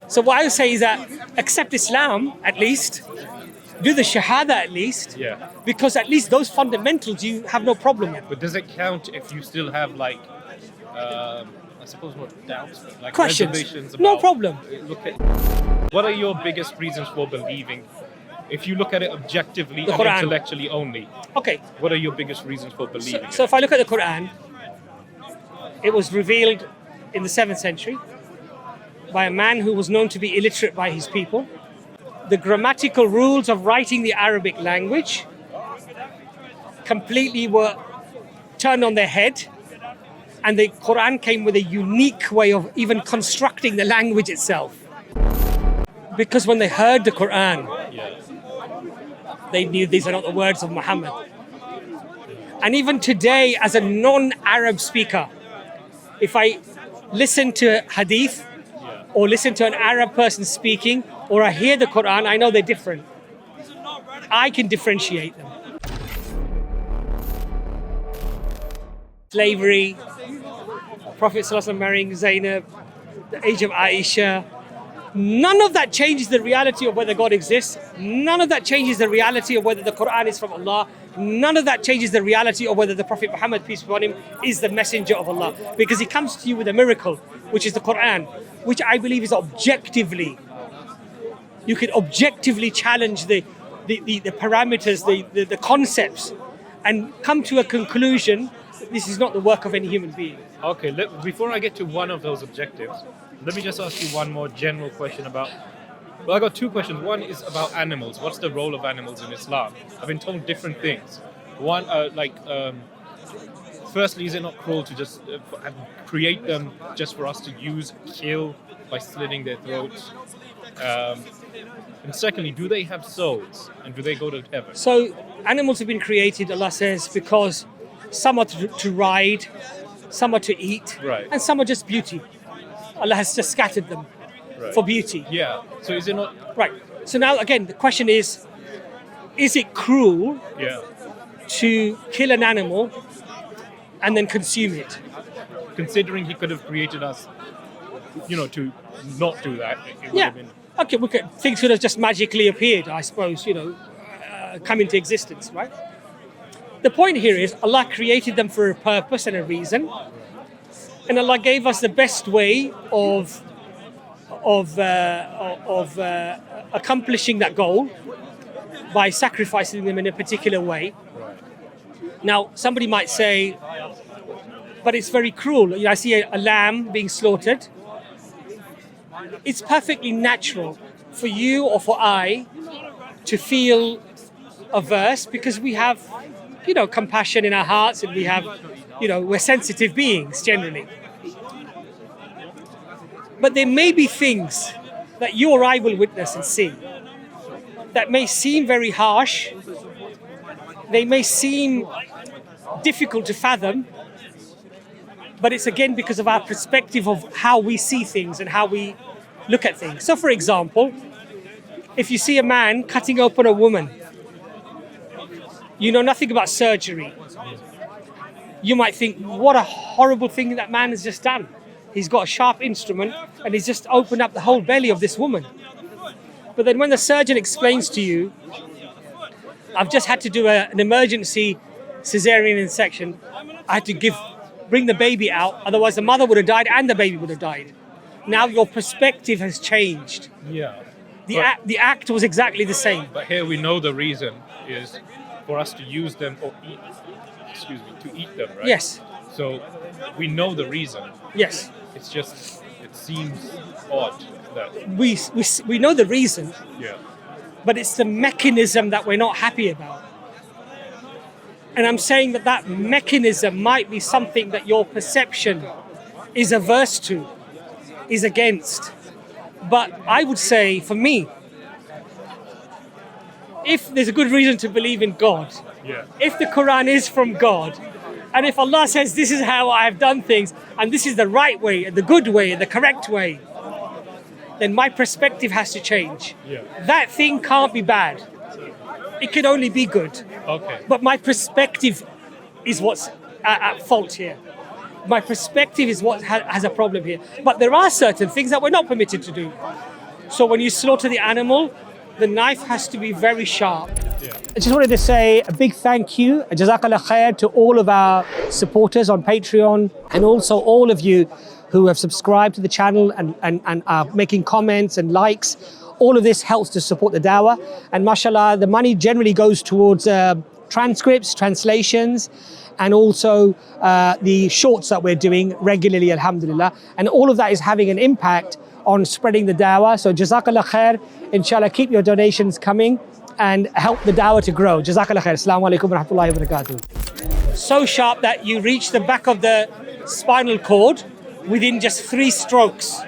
So what I would say is that accept Islam at least, do the Shahada at least, because at least those fundamentals you have no problem with. But does it count if you still have like, I suppose, what doubts, like Questions? reservations about, No problem. What are your biggest reasons for believing? If you look at it objectively The and Quran. intellectually only, Okay, what are your biggest reasons for believing? so if I look at the Quran, it was revealed in the 7th century by a man who was known to be illiterate by his people. The grammatical rules of writing the Arabic language completely were turned on their head, and the Quran came with a unique way of even constructing the language itself. Because when they heard the Quran, they knew these are not the words of Muhammad. And even today, as a non-Arab speaker, if I listen to hadith or listen to an Arab person speaking, or I hear the Quran, I know they're different. I can differentiate them. Slavery, Prophet ﷺ marrying Zainab, the age of Aisha, none of that changes the reality of whether God exists. None of that changes the reality of whether the Quran is from Allah. None of that changes the reality of whether the Prophet Muhammad, peace be upon him, is the messenger of Allah. Because he comes to you with a miracle, which is the Quran, which I believe is objectively, you can objectively challenge the parameters, the concepts, and come to a conclusion that this is not the work of any human being. Okay, before I get to one of those objectives, let me just ask you one more general question about... Well, I got two questions. One is about animals. What's the role of animals in Islam? I've been told different things. One, firstly, is it not cruel to just create them just for us to use, kill by slitting their throats? And secondly, do they have souls? And do they go to heaven? So animals have been created, Allah says, because some are to ride, some are to eat, and some are just beauty. Allah has just scattered them for beauty. Yeah. So is it not... Right. So now, again, the question is it cruel to kill an animal and then consume it? Considering he could have created us, to not do that, it would have been... Okay, things could have just magically appeared, I suppose, come into existence, right? The point here is Allah created them for a purpose and a reason. And Allah gave us the best way of accomplishing that goal by sacrificing them in a particular way. Now, somebody might say, but it's very cruel. I see a lamb being slaughtered. It's perfectly natural for you or for I to feel averse because we have, compassion in our hearts, and we have, we're sensitive beings generally. But there may be things that you or I will witness and see that may seem very harsh. They may seem difficult to fathom, but it's again because of our perspective of how we see things and how we look at things. So for example, if you see a man cutting open a woman, you know nothing about surgery. You might think, what a horrible thing that man has just done. He's got a sharp instrument and he's just opened up the whole belly of this woman. But then when the surgeon explains to you, I've just had to do an emergency cesarean section. I had to bring the baby out, otherwise the mother would have died and the baby would have died. Now your perspective has changed. Yeah. The act was exactly the same. But here we know the reason is for us to use them or to eat them, right? Yes. So we know the reason. Yes. It's just, it seems odd that... We know the reason. Yeah. But it's the mechanism that we're not happy about. And I'm saying that mechanism might be something that your perception is averse to, is against. But I would say, for me, if there's a good reason to believe in God, if the Quran is from God, and if Allah says this is how I have done things, and this is the right way, and the good way, and the correct way, then my perspective has to change. That thing can't be bad. It can only be good. Okay. But my perspective is what's at fault here. My perspective is what has a problem here. But there are certain things that we're not permitted to do. So when you slaughter the animal, the knife has to be very sharp. Yeah. I just wanted to say a big thank you, Jazakallah khair, to all of our supporters on Patreon, and also all of you who have subscribed to the channel and are making comments and likes. All of this helps to support the dawah. And mashallah, the money generally goes towards transcripts, translations, and also the shorts that we're doing regularly, alhamdulillah. And all of that is having an impact on spreading the dawah. So Jazakallah khair, inshallah, keep your donations coming and help the dawah to grow. Jazakallah khair. Assalamu alaikum wa rahmatullahi wa barakatuh. So sharp that you reach the back of the spinal cord within just 3 strokes.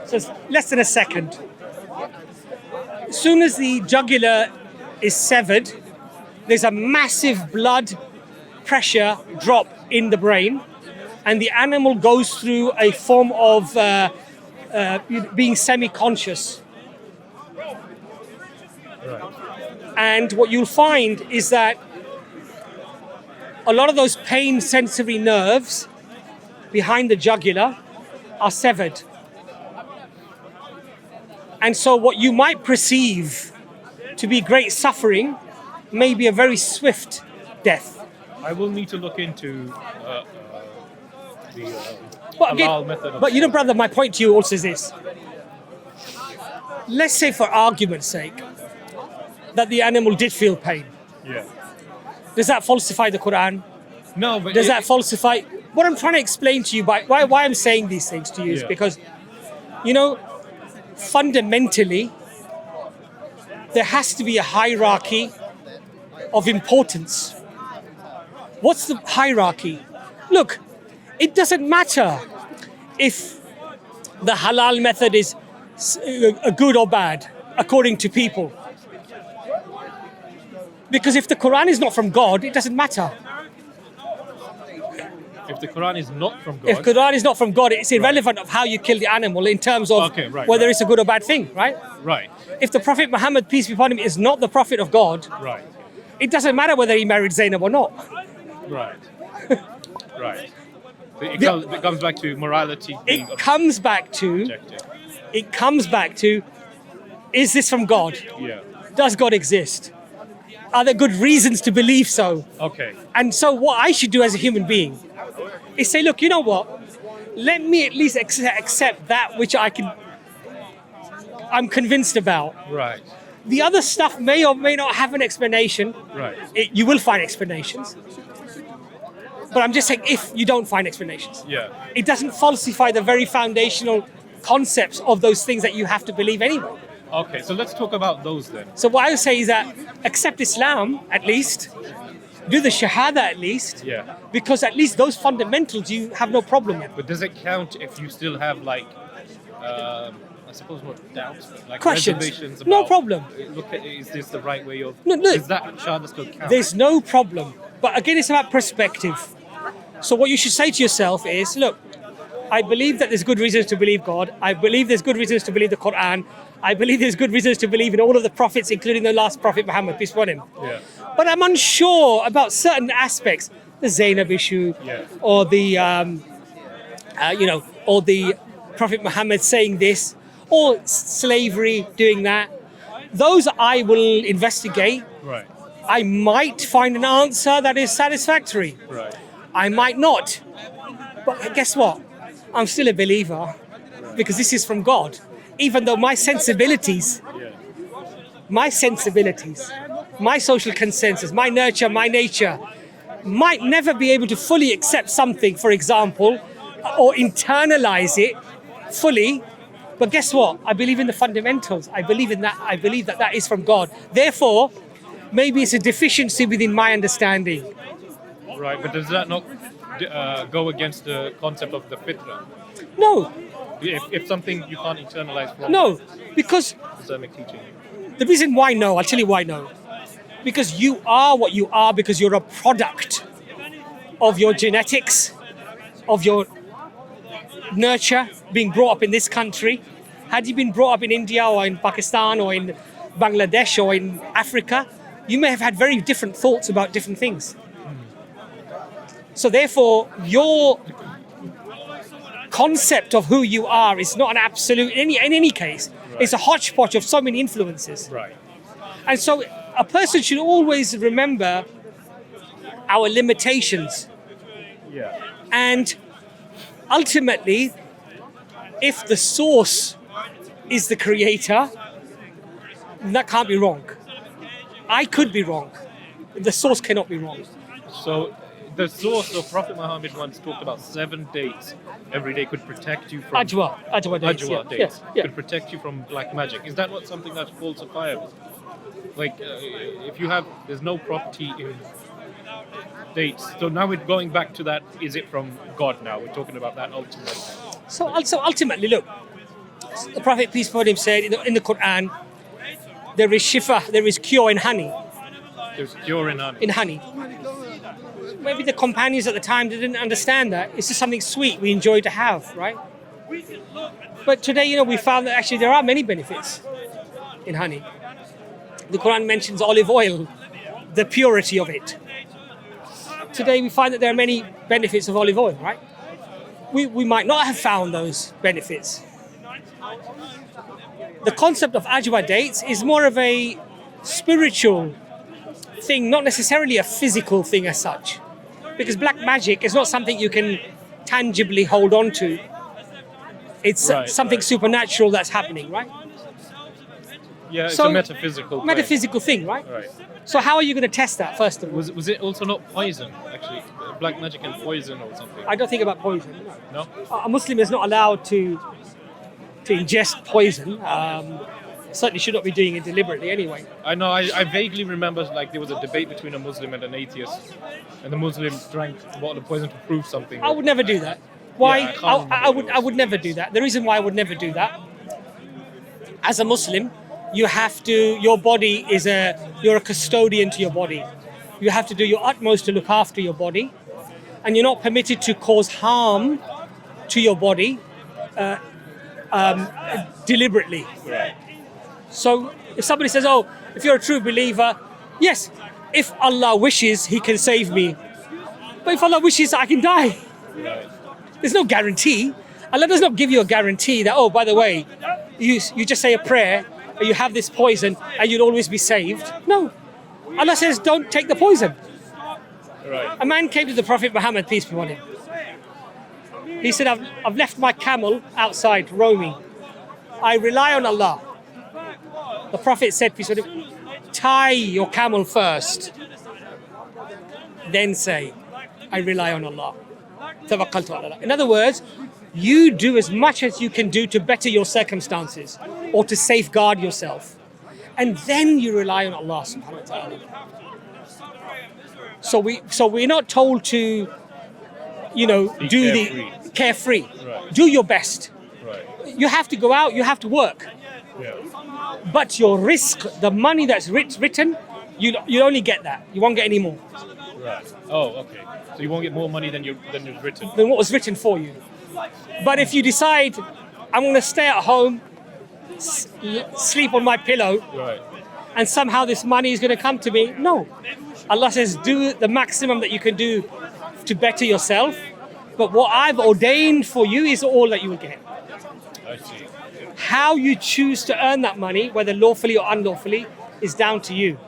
So it's less than a second. As soon as the jugular is severed, there's a massive blood pressure drop in the brain, and the animal goes through a form of being semi-conscious. Right. And what you'll find is that a lot of those pain sensory nerves behind the jugular are severed. And so what you might perceive to be great suffering may be a very swift death. I will need to look into the But halal again, method of... but you know, brother, my point to you also is this. Let's say, for argument's sake, that the animal did feel pain. Yeah. Does that falsify the Quran? No, but... Does that falsify... What I'm trying to explain to you, why I'm saying these things to you is Yeah. because, you know, fundamentally, there has to be a hierarchy of importance. What's the hierarchy? Look, it doesn't matter if the halal method is good or bad, according to people. Because if the Quran is not from God, it doesn't matter. If the Quran is not from God... If Quran is not from God, it's irrelevant of how you kill the animal in terms of Okay, right, whether right. it's a good or bad thing, right? Right, If the Prophet Muhammad, peace be upon him, is not the Prophet of God, right, it doesn't matter whether he married Zainab or not. right. Right. It comes back to morality being It comes back to, is this from God? Yeah. Does God exist? Are there good reasons to believe so? Okay. And so what I should do as a human being is say, look, you know what? Let me at least accept that which I'm convinced about. Right. The other stuff may or may not have an explanation. Right. You will find explanations. But I'm just saying, if you don't find explanations, Yeah. it doesn't falsify the very foundational concepts of those things that you have to believe anyway. Okay, so let's talk about those then. So what I would say is that accept Islam at least, do the Shahada at least, Yeah. because at least those fundamentals you have no problem with. But does it count if you still have like, I suppose, what doubts, like Questions. reservations about? No problem. Look at, is this the right way of? No, look. Does that Shahada still count? There's no problem. But again, it's about perspective. So what you should say to yourself is, look, I believe that there's good reasons to believe God. I believe there's good reasons to believe the Quran. I believe there's good reasons to believe in all of the prophets, including the last prophet Muhammad, peace be upon him. Yeah. But I'm unsure about certain aspects, the Zainab issue, Yeah. or the, or the Prophet Muhammad saying this, or slavery doing that. Those I will investigate. Right. I might find an answer that is satisfactory. Right. I might not. But guess what? I'm still a believer because this is from God. Even though my sensibilities, Yeah. my social consensus, my nurture, my nature, might never be able to fully accept something, for example, or internalize it fully. But guess what? I believe in the fundamentals. I believe in that. I believe that that is from God. Therefore, maybe it's a deficiency within my understanding. Right. But does that not go against the concept of the fitrah? No, If something you can't internalize from no, because Islamic teaching. the reason why no, I'll tell you why no. Because you are what you are because you're a product of your genetics, of your nurture, being brought up in this country. Had you been brought up in India or in Pakistan or in Bangladesh or in Africa, you may have had very different thoughts about different things. So therefore, your concept of who you are is not an absolute in any case. It's a hodgepodge of so many influences. Right. And so a person should always remember our limitations. Yeah. And ultimately, if the source is the creator, that can't be wrong. I could be wrong. The source cannot be wrong. So the source of Prophet Muhammad once talked about 7 dates every day could protect you from Ajwa dates. Ajwa Yeah. dates. Yeah. Could protect you from black magic. Is that what something that's falsifiable? Like if you have, there's no property in dates. So now we're going back to that. Is it from God now? We're talking about that ultimately. So ultimately, look, the Prophet, peace be upon him, said in the Quran, there is shifa, there is cure in honey. There's cure in honey. In honey. Maybe the companions at the time didn't understand that. It's just something sweet we enjoy to have, right? But today, we found that actually there are many benefits in honey. The Quran mentions olive oil, the purity of it. Today we find that there are many benefits of olive oil, right? We might not have found those benefits. The concept of ajwa dates is more of a spiritual thing, not necessarily a physical thing as such. Because black magic is not something you can tangibly hold on to. It's something supernatural that's happening, right? Yeah, it's So, a metaphysical thing, right? Right. So how are you going to test that, first of all? Was it also not poison, actually? Black magic and poison or something? I don't think about poison. No. No? A Muslim is not allowed to ingest poison. Certainly should not be doing it deliberately anyway. I know, I vaguely remember like there was a debate between a Muslim and an atheist, and the Muslim drank a bottle of poison to prove something. I would never do that. Why? Yeah, I can't remember I would never do that. The reason why I would never do that, as a Muslim, you have to, you're a custodian to your body. You have to do your utmost to look after your body, and you're not permitted to cause harm to your body deliberately. Right. So if somebody says, oh, if you're a true believer, yes, if Allah wishes, He can save me. But if Allah wishes, I can die. Right. There's no guarantee. Allah does not give you a guarantee that, oh, by the way, you just say a prayer, and you have this poison, and you'll always be saved. No. Allah says, don't take the poison. Right. A man came to the Prophet Muhammad, peace be upon him. He said, I've left my camel outside roaming. I rely on Allah. The Prophet said, peace be upon him, tie your camel first. Then say, I rely on Allah. Tawakkaltu ala Allah. In other words, you do as much as you can do to better your circumstances or to safeguard yourself. And then you rely on Allah subhanahu wa ta'ala. So we're not told to, Be do carefree. the carefree. Right. Do your best. Right. You have to go out, you have to work. Yeah. But your risk, the money that's written, you only get that. You won't get any more Right. Oh, okay. So you won't get more money than you've written. than what was written for you. But if you decide, I'm going to stay at home, sleep on my pillow, Right. and somehow this money is going to come to me, no. Allah says, do the maximum that you can do to better yourself. But what I've ordained for you is all that you will get. I see. How you choose to earn that money, whether lawfully or unlawfully, is down to you.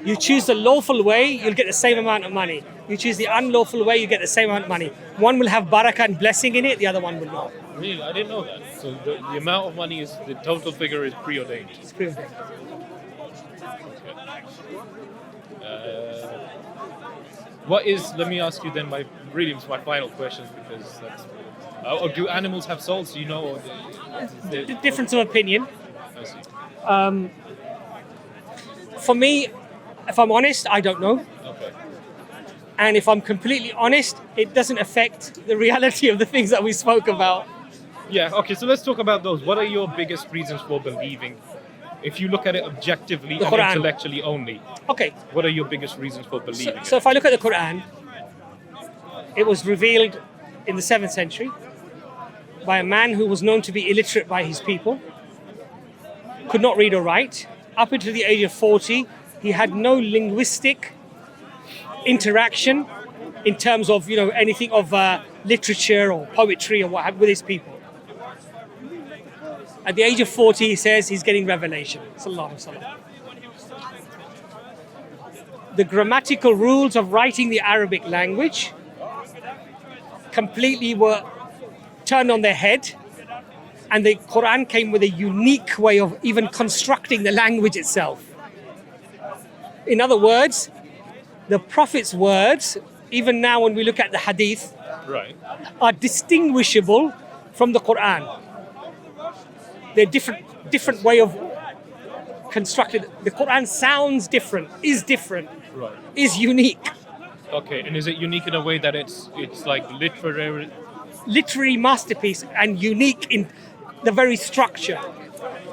You choose the lawful way, you'll get the same amount of money. You choose the unlawful way, you get the same amount of money. One will have barakah and blessing in it, the other one will not. Really, I didn't know that. So the amount of money is, the total figure is preordained. It's preordained. What is? Let me ask you then. My final question, because that's. Or do animals have souls? Do you know? Or The difference of opinion. I see. For me, if I'm honest, I don't know. Okay. And if I'm completely honest, it doesn't affect the reality of the things that we spoke about. Yeah. Okay. So let's talk about those. What are your biggest reasons for believing? If you look at it objectively The and Quran. intellectually only, Okay, what are your biggest reasons for believing? so if I look at the Quran, it was revealed in the 7th century by a man who was known to be illiterate by his people, could not read or write. Up until the age of 40, he had no linguistic interaction in terms of anything of literature or poetry or what have with his people. At the age of 40, he says he's getting revelation. Sallallahu Alaihi Wasallam. The grammatical rules of writing the Arabic language completely were turned on their head, and the Quran came with a unique way of even constructing the language itself. In other words, the Prophet's words, even now when we look at the Hadith, Right. are distinguishable from the Quran. They're different way of constructed. The Quran sounds different, is different, Right. is unique. Okay, and is it unique in a way that it's like Literary masterpiece and unique in the very structure.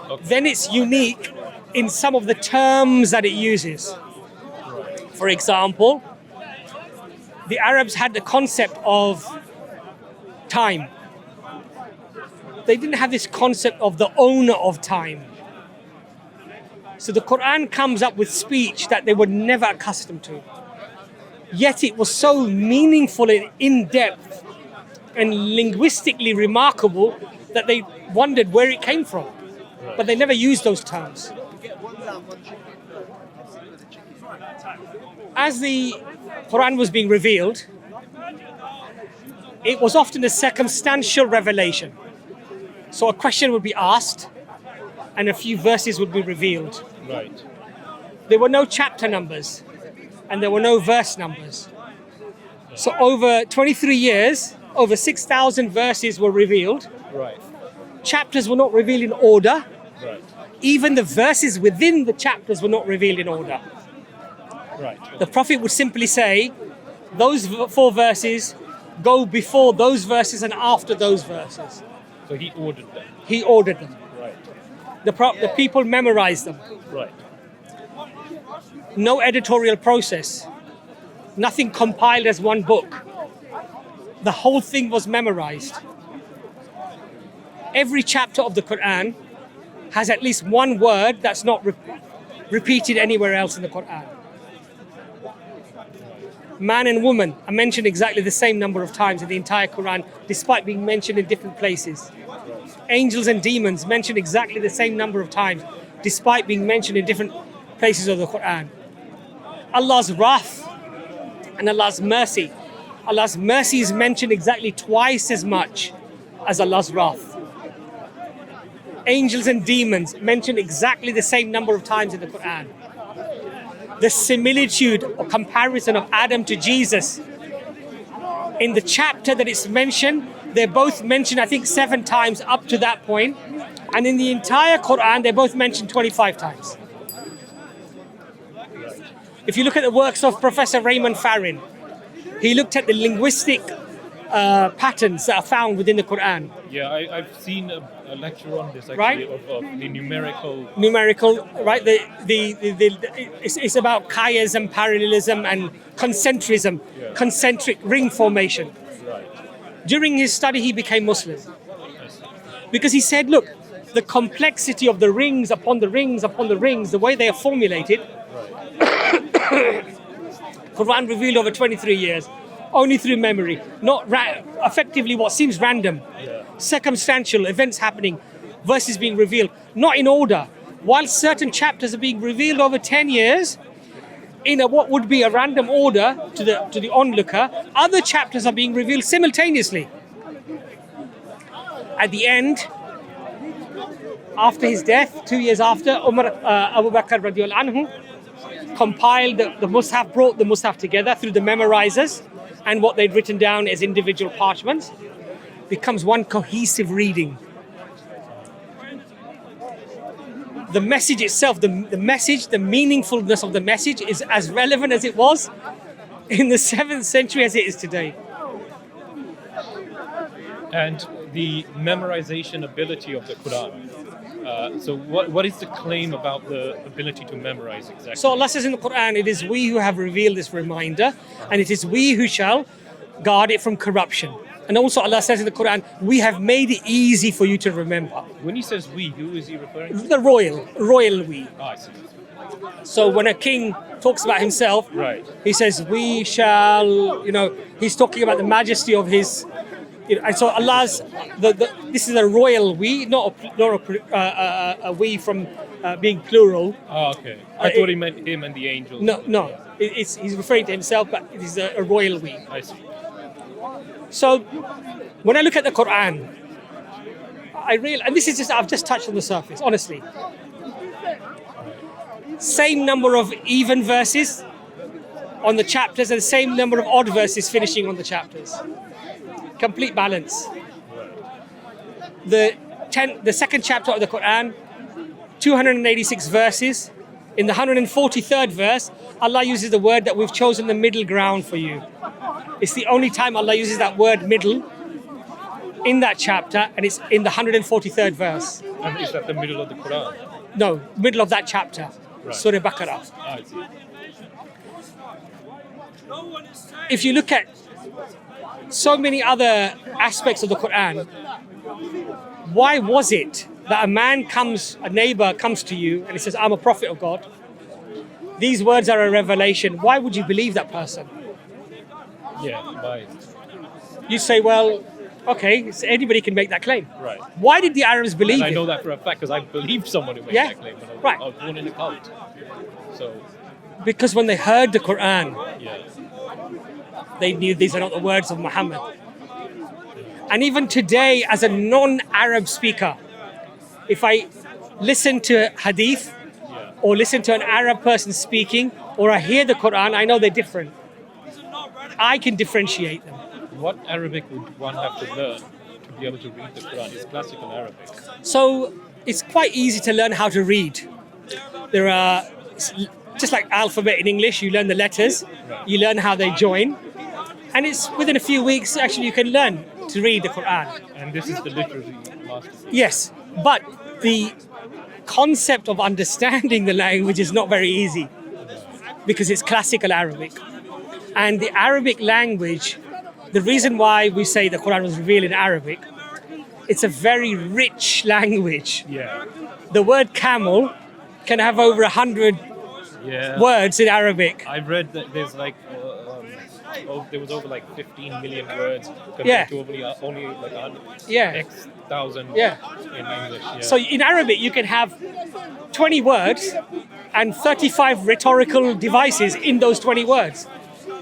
Okay. Then it's unique in some of the terms that it uses. For example, the Arabs had the concept of time. They didn't have this concept of the owner of time. So the Quran comes up with speech that they were never accustomed to. Yet it was so meaningful and in-depth and linguistically remarkable that they wondered where it came from. But they never used those terms. As the Quran was being revealed, it was often a circumstantial revelation. So a question would be asked and a few verses would be revealed. Right. There were no chapter numbers and there were no verse numbers. So over 23 years, over 6,000 verses were revealed. Right. Chapters were not revealed in order. Right. Even the verses within the chapters were not revealed in order. Right. The Prophet would simply say, those 4 verses go before those verses and after those verses. So he ordered them. He ordered them. Right. The people memorized them. Right. No editorial process. Nothing compiled as one book. The whole thing was memorized. Every chapter of the Quran has at least one word that's not repeated anywhere else in the Quran. Man and woman are mentioned exactly the same number of times in the entire Quran, despite being mentioned in different places. Angels and demons mentioned exactly the same number of times, despite being mentioned in different places of the Quran. Allah's wrath and Allah's mercy. Allah's mercy is mentioned exactly twice as much as Allah's wrath. Angels and demons mentioned exactly the same number of times in the Quran. The similitude or comparison of Adam to Jesus, in the chapter that it's mentioned, they're both mentioned, I think, 7 times up to that point. And in the entire Quran, they're both mentioned 25 times. If you look at the works of Professor Raymond Farrin, he looked at the linguistic patterns that are found within the Quran. Yeah, I've seen a lecture on this actually, Right. of the numerical. Right? It's about chiasm, parallelism, and concentrism, Yeah. concentric ring formation. Right. During his study, he became Muslim because he said, "Look, the complexity of the rings upon the rings upon the rings, the way they are formulated." Quran revealed over 23 years, only through memory, not effectively what seems random, circumstantial events happening, verses being revealed, not in order. While certain chapters are being revealed over 10 years, in what would be a random order to the onlooker, other chapters are being revealed simultaneously. At the end, after his death, 2 years after, Abu Bakr radiallahu anhu compiled the Mus'haf, brought the Mus'haf together through the memorizers and what they'd written down as individual parchments, becomes one cohesive reading. The message itself, the message, the meaningfulness of the message is as relevant as it was in the 7th century as it is today. And the memorization ability of the Quran. So what is the claim about the ability to memorize exactly? So Allah says in the Quran, it is we who have revealed this reminder, and it is we who shall guard it from corruption. And also Allah says in the Quran, we have made it easy for you to remember. When he says we, who is he referring to? The royal we. Oh, I see. So when a king talks about himself, Right. he says, we shall, he's talking about the majesty of his And so Allah's this is a royal we, not a we from being plural. Oh, okay. I thought he meant him and the angels. No. He's referring to himself, but it is a royal we. I see. So when I look at the Quran, and this is I've just touched on the surface, honestly. Same number of even verses on the chapters and same number of odd verses finishing on the chapters. Complete balance. The second chapter of the Quran, 286 verses. In the 143rd verse, Allah uses the word that we've chosen the middle ground for you. It's the only time Allah uses that word middle in that chapter, and it's in the 143rd verse. And is that the middle of the Quran? No, middle of that chapter, Right. Surah Baqarah. I see. If you look at so many other aspects of the Quran, why was it that a neighbor comes to you and he says, I'm a prophet of God? These words are a revelation. Why would you believe that person? Yeah, right. You say, well, okay, so anybody can make that claim. Right. Why did the Arabs believe And I it? know that for a fact because I believed someone who made Yeah, that claim when right. I was born in a cult. So, Because when they heard the Quran, yeah. they knew these are not the words of Muhammad. And even today, as a non-Arab speaker, if I listen to hadith Yeah. or listen to an Arab person speaking, or I hear the Quran, I know they're different. I can differentiate them. What Arabic would one have to learn to be able to read the Quran? It's classical Arabic. So it's quite easy to learn how to read. There are, just like alphabet in English, you learn the letters, you learn how they join, and it's within a few weeks actually you can learn to read the Quran. And this is the literary masterpiece. Yes, but the concept of understanding the language is not very easy because it's classical Arabic. And the Arabic language, the reason why we say the Quran was revealed in Arabic, it's a very rich language. Yeah. The word camel can have over 100 Yeah. words in Arabic. I've read that there's like, there was over like 15 million words compared Yeah. to only like 100 Yeah. X thousand Yeah. in English. Yeah. So in Arabic, you can have 20 words and 35 rhetorical devices in those 20 words.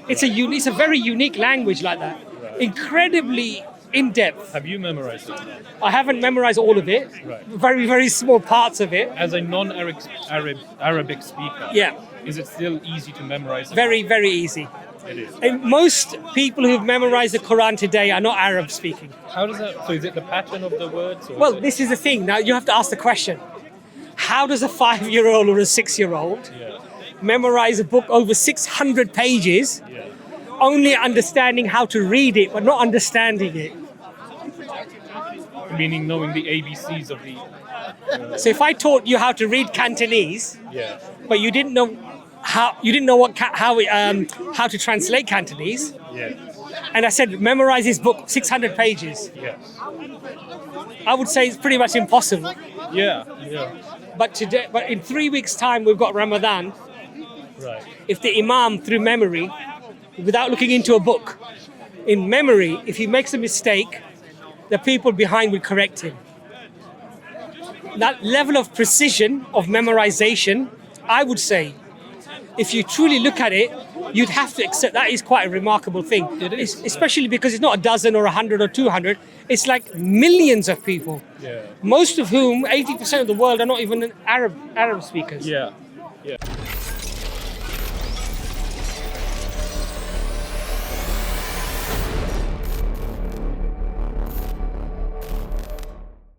It's a very unique language like that. Right. Incredibly in-depth. Have you memorized it? I haven't memorized all of it. Right. Very, very small parts of it. As a non-Arabic speaker, Yeah. is it still easy to memorize it? Very, very easy. It is. And most people who've memorized the Quran today are not Arab speaking. How does that? So is it the pattern of the words? Or Well, is it, this is the thing. Now you have to ask the question. How does a 5-year-old or a 6-year-old yeah, memorize a book over 600 pages, yeah, only understanding how to read it, but not understanding it? meaning knowing the ABCs of the. So if I taught you how to read Cantonese, Yeah, but you didn't know how to translate Cantonese, yeah, and I said memorize this book 600 pages, yes, I would say it's pretty much impossible. yeah, yeah. But in 3 weeks' time, we've got Ramadan. Right. If the Imam, through memory, without looking into a book, in memory, if he makes a mistake, the people behind will correct him. That level of precision of memorization, I would say, if you truly look at it, you'd have to accept that is quite a remarkable thing. It is. Especially because it's not a dozen or 100 or 200, it's like millions of people. Yeah. Most of whom, 80% of the world, are not even Arab speakers. Yeah. Yeah.